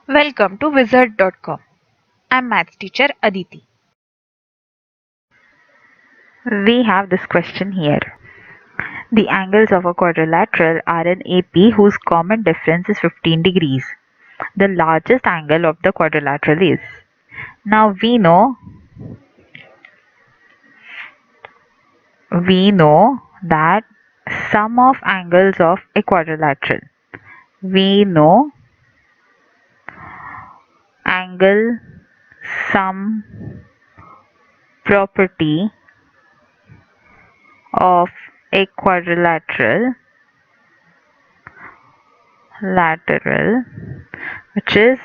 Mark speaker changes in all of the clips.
Speaker 1: Welcome to wizard.com. I'm maths teacher Aditi.
Speaker 2: We have this question here. The angles of a quadrilateral are an AP whose common difference is 15 degrees. The largest angle of the quadrilateral is. Now we know that sum of angles of a quadrilateral. We know angle sum property of a quadrilateral which is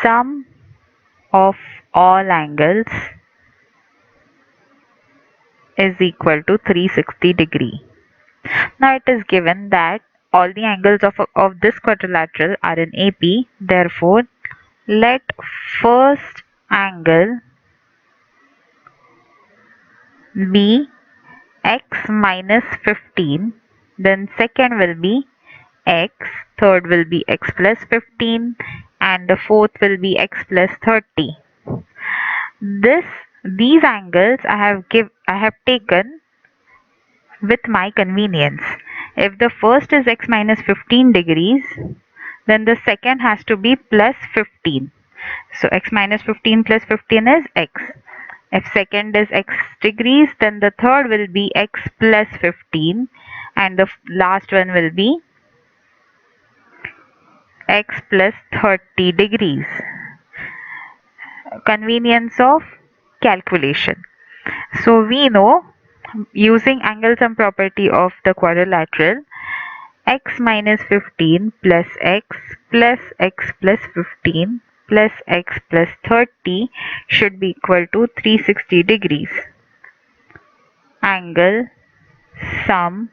Speaker 2: sum of all angles is equal to 360 degree. Now it is given that all the angles of this quadrilateral are in AP. Therefore, let first angle be x minus 15, then second will be x, third will be x plus 15, and the fourth will be x plus 30. These angles I have taken with my convenience. If the first is x minus 15 degrees, then the second has to be plus 15. So x minus 15 plus 15 is x. If second is x degrees, then the third will be x plus 15 and the last one will be x plus 30 degrees. Convenience of calculation. So we know, using angle sum property of the quadrilateral, x minus 15 plus x plus 15 plus x plus 30 should be equal to 360 degrees. Angle sum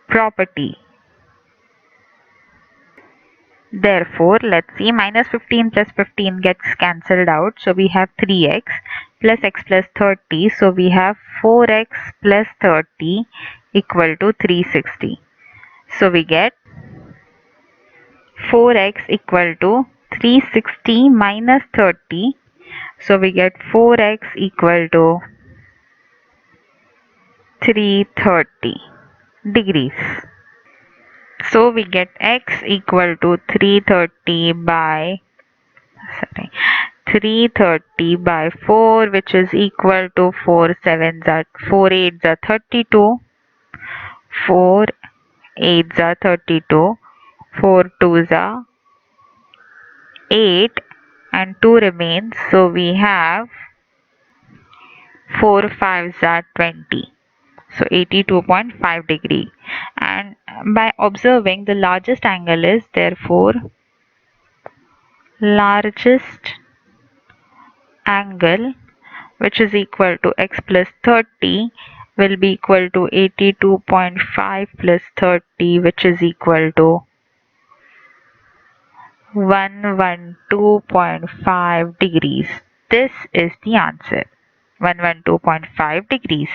Speaker 2: property. Therefore, let's see, minus 15 plus 15 gets cancelled out. So we have 3x plus x plus 30. So we have 4x plus 30 equal to 360. So we get 4x equal to 360 minus 30. So we get 4x equal to 330 degrees. So we get x equal to 330 by 4, which is equal to 4 8s are 32, 4 8s are 32, 4 2s are 8, and 2 remains. So we have 4 5s are 20. So 82.5 degree. And by observing, the largest angle is therefore largest angle, which is equal to x plus 30, will be equal to 82.5 plus 30, which is equal to 112.5 degrees. This is the answer, 112.5 degrees.